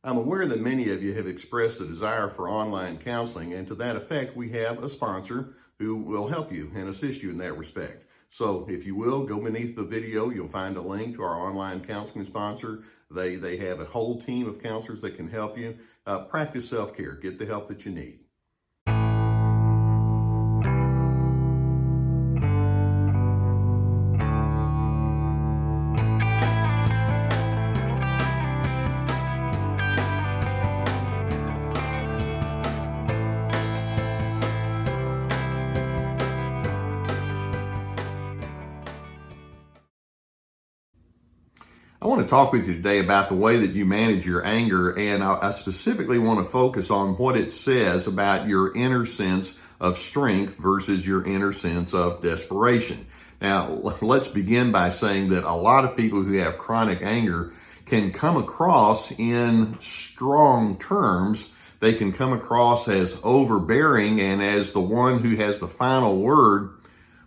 I'm aware that many of you have expressed a desire for online counseling, and to that effect, we have a sponsor who will help you and assist you in that respect. So if you will, go beneath the video, you'll find a link to our online counseling sponsor. They have a whole team of counselors that can help you. Practice self-care, get the help that you need. I want to talk with you today about the way that you manage your anger, and I specifically want to focus on what it says about your inner sense of strength versus your inner sense of desperation. Now, let's begin by saying that a lot of people who have chronic anger can come across in strong terms. They can come across as overbearing and as the one who has the final word.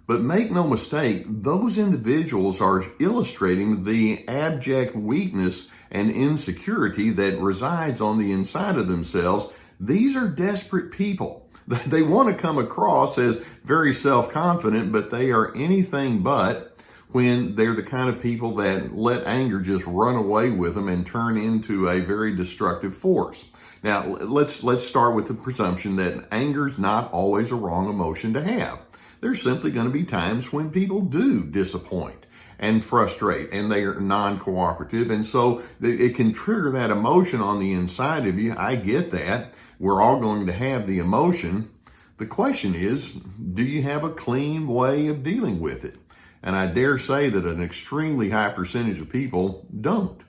But make no mistake, those individuals are illustrating the abject weakness and insecurity that resides on the inside of themselves. These are desperate people. They want to come across as very self-confident, but they are anything but when they're the kind of people that let anger just run away with them and turn into a very destructive force. Now, let's start with the presumption that anger's not always a wrong emotion to have. There's simply going to be times when people do disappoint and frustrate and they are non-cooperative. And so it can trigger that emotion on the inside of you. I get that. We're all going to have the emotion. The question is, do you have a clean way of dealing with it? And I dare say that an extremely high percentage of people don't.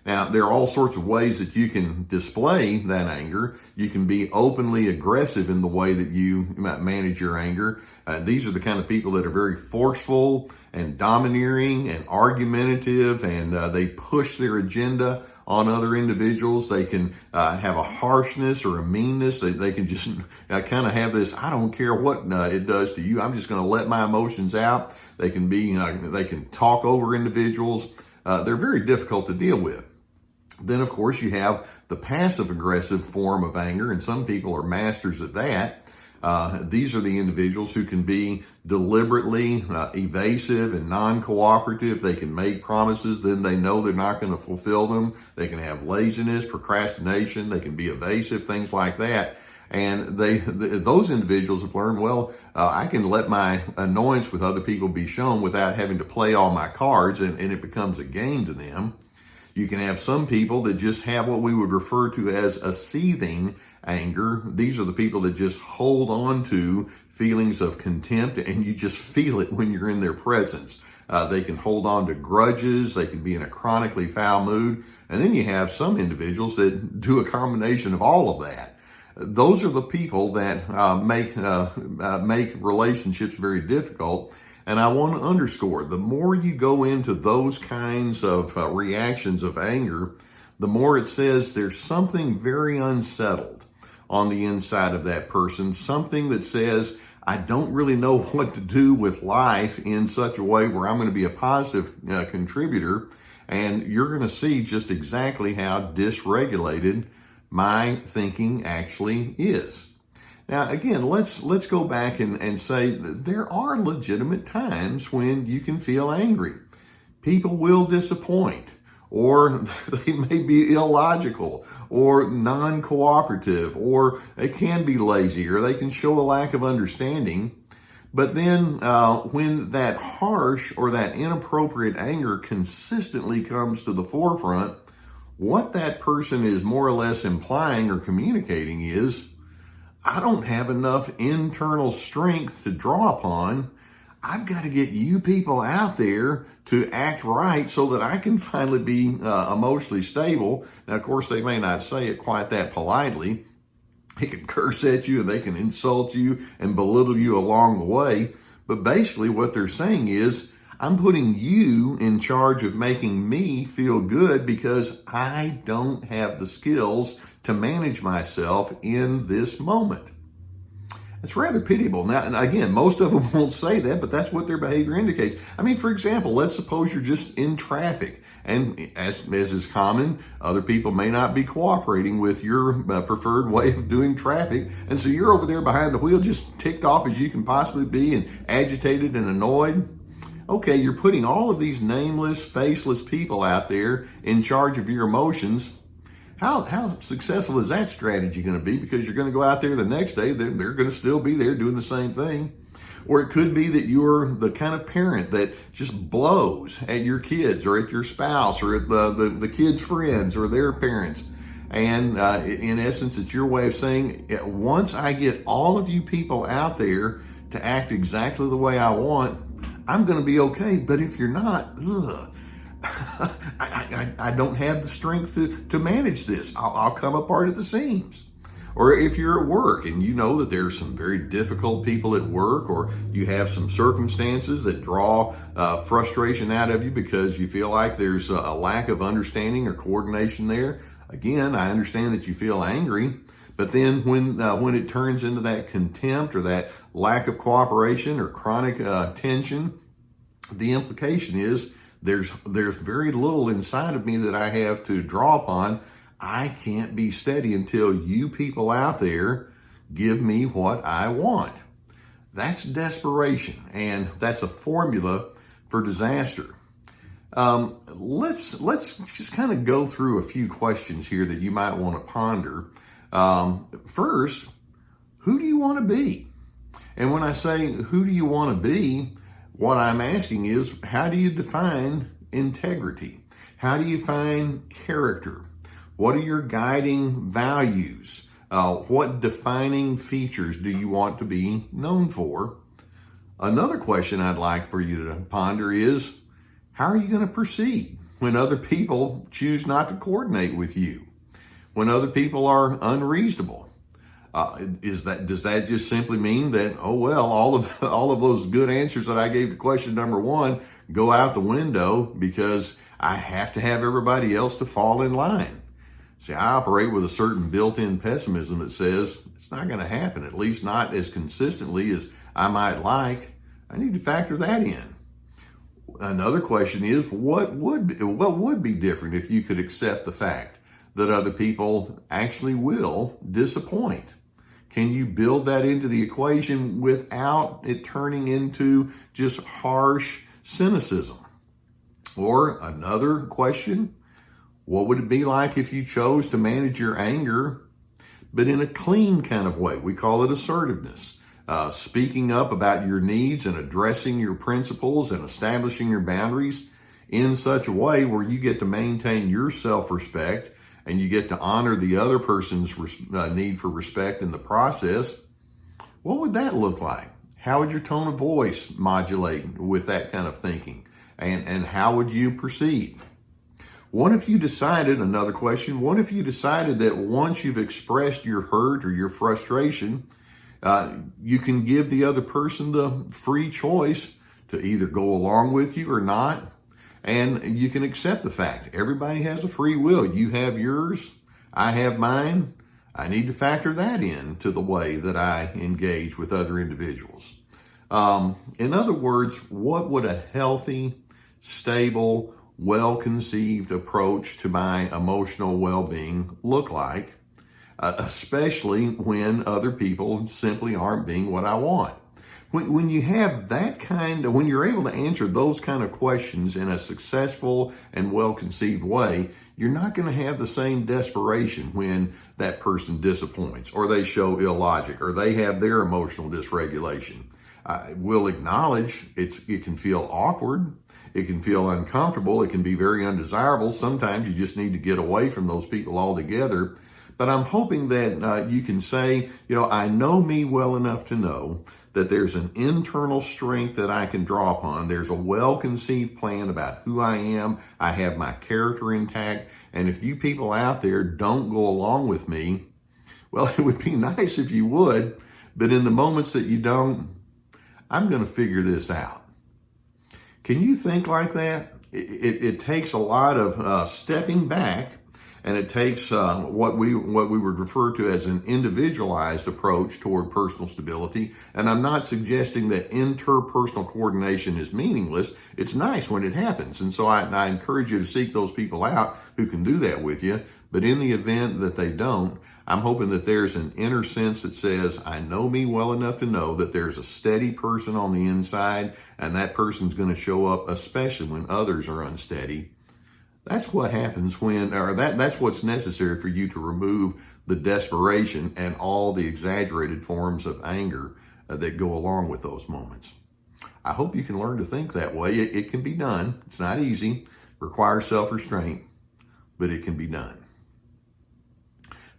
Now, there are all sorts of ways that you can display that anger. You can be openly aggressive in the way that you manage your anger. These are the kind of people that are very forceful and domineering and argumentative, and they push their agenda on other individuals. They can have a harshness or a meanness. They can just kind of have this, I don't care what it does to you. I'm just going to let my emotions out. They can be, they can talk over individuals. They're very difficult to deal with. Then, of course, you have the passive aggressive form of anger, and some people are masters at that. These are the individuals who can be deliberately evasive and non-cooperative. They can make promises, then they know they're not going to fulfill them. They can have laziness, procrastination. They can be evasive, things like that. And those individuals have learned, well, I can let my annoyance with other people be shown without having to play all my cards, and it becomes a game to them. You can have some people that just have what we would refer to as a seething anger. These are the people that just hold on to feelings of contempt, and you just feel it when you're in their presence. They can hold on to grudges. They can be in a chronically foul mood. And then you have some individuals that do a combination of all of that. Those are the people that make relationships very difficult. And I want to underscore, the more you go into those kinds of reactions of anger, the more it says there's something very unsettled on the inside of that person, something that says, I don't really know what to do with life in such a way where I'm going to be a positive contributor. And you're going to see just exactly how dysregulated my thinking actually is. Now, again, let's go back and say that there are legitimate times when you can feel angry. People will disappoint, or they may be illogical, or non-cooperative, or they can be lazy, or they can show a lack of understanding. But then when that harsh or that inappropriate anger consistently comes to the forefront, what that person is more or less implying or communicating is, I don't have enough internal strength to draw upon. I've got to get you people out there to act right so that I can finally be emotionally stable. Now, of course, they may not say it quite that politely. They can curse at you and they can insult you and belittle you along the way. But basically what they're saying is, I'm putting you in charge of making me feel good because I don't have the skills to manage myself in this moment. It's rather pitiable. Now, and again, most of them won't say that, but that's what their behavior indicates. I mean, for example, let's suppose you're just in traffic And as is common, other people may not be cooperating with your preferred way of doing traffic. And so you're over there behind the wheel, just ticked off as you can possibly be and agitated and annoyed. Okay, you're putting all of these nameless, faceless people out there in charge of your emotions. How successful is that strategy going to be? Because you're going to go out there the next day, they're going to still be there doing the same thing. Or it could be that you're the kind of parent that just blows at your kids or at your spouse or at the kids' friends or their parents. And in essence, it's your way of saying, once I get all of you people out there to act exactly the way I want, I'm going to be okay. But if you're not, I don't have the strength to manage this. I'll come apart at the seams. Or if you're at work and you know that there's some very difficult people at work, or you have some circumstances that draw frustration out of you because you feel like there's a lack of understanding or coordination there. Again, I understand that you feel angry, but then when it turns into that contempt or that lack of cooperation or chronic tension, the implication is there's very little inside of me that I have to draw upon. I can't be steady until you people out there give me what I want. That's desperation, and that's a formula for disaster. Let's just kind of go through a few questions here that you might want to ponder. First, who do you want to be? And when I say who do you want to be, what I'm asking is, how do you define integrity? How do you find character? What are your guiding values? What defining features do you want to be known for? Another question I'd like for you to ponder is, how are you going to proceed when other people choose not to coordinate with you? When other people are unreasonable? Does that just simply mean that, oh well, all of those good answers that I gave to question number one go out the window because I have to have everybody else to fall in line? See, I operate with a certain built-in pessimism that says it's not going to happen, at least not as consistently as I might like. I need to factor that in. Another question is, what would be different if you could accept the fact that other people actually will disappoint? Can you build that into the equation without it turning into just harsh cynicism? Or another question, what would it be like if you chose to manage your anger, but in a clean kind of way? We call it assertiveness. Speaking up about your needs and addressing your principles and establishing your boundaries in such a way where you get to maintain your self-respect and you get to honor the other person's need for respect in the process. What would that look like? How would your tone of voice modulate with that kind of thinking? And how would you proceed? What if you decided, another question, what if you decided that once you've expressed your hurt or your frustration, you can give the other person the free choice to either go along with you or not, and you can accept the fact everybody has a free will. You have yours, I have mine. I need to factor that in to the way that I engage with other individuals. In other words, what would a healthy, stable, well-conceived approach to my emotional well-being look like, especially when other people simply aren't being what I want? When you have that when you're able to answer those kind of questions in a successful and well-conceived way, you're not going to have the same desperation when that person disappoints or they show illogic or they have their emotional dysregulation. We'll acknowledge it can feel awkward. It can feel uncomfortable. It can be very undesirable. Sometimes you just need to get away from those people altogether. But I'm hoping that you can say, I know me well enough to know that there's an internal strength that I can draw upon. There's a well-conceived plan about who I am. I have my character intact. And if you people out there don't go along with me, well, it would be nice if you would. But in the moments that you don't, I'm going to figure this out. Can you think like that? It takes a lot of stepping back and it takes what we would refer to as an individualized approach toward personal stability. And I'm not suggesting that interpersonal coordination is meaningless. It's nice when it happens, and so I encourage you to seek those people out who can do that with you. But in the event that they don't, I'm hoping that there's an inner sense that says, I know me well enough to know that there's a steady person on the inside, and that person's going to show up, especially when others are unsteady. That's what happens that's what's necessary for you to remove the desperation and all the exaggerated forms of anger that go along with those moments. I hope you can learn to think that way. It can be done. It's not easy, requires self-restraint, but it can be done.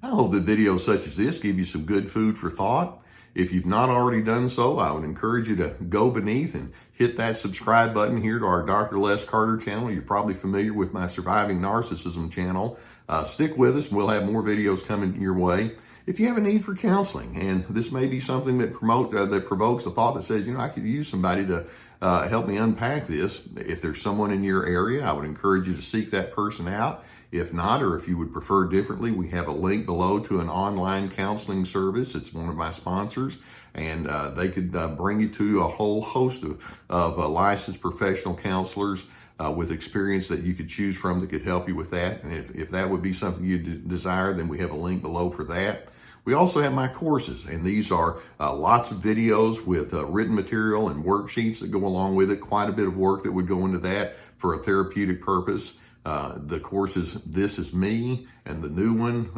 I hope that videos such as this give you some good food for thought. If you've not already done so, I would encourage you to go beneath and hit that subscribe button here to our Dr. Les Carter channel. You're probably familiar with my Surviving Narcissism channel. Stick with us, and we'll have more videos coming your way. If you have a need for counseling, and this may be something that provokes a thought that says, I could use somebody to help me unpack this. If there's someone in your area, I would encourage you to seek that person out. If not, or if you would prefer differently, we have a link below to an online counseling service. It's one of my sponsors, and they could bring you to a whole host of licensed professional counselors with experience that you could choose from that could help you with that. And if that would be something you desire, then we have a link below for that. We also have my courses, and these are lots of videos with written material and worksheets that go along with it, quite a bit of work that would go into that for a therapeutic purpose. The courses, This Is Me, and the new one,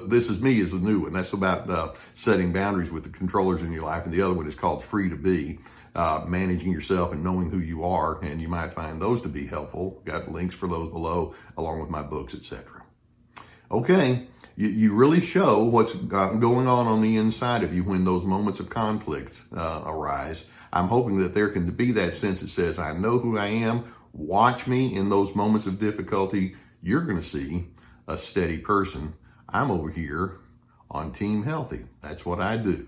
This Is Me is the new one. That's about setting boundaries with the controllers in your life. And the other one is called Free to Be, managing yourself and knowing who you are. And you might find those to be helpful. Got links for those below, along with my books, etc. Okay, you really show what's going on the inside of you when those moments of conflict arise. I'm hoping that there can be that sense that says, I know who I am. Watch me in those moments of difficulty. You're going to see a steady person. I'm over here on Team Healthy. That's what I do.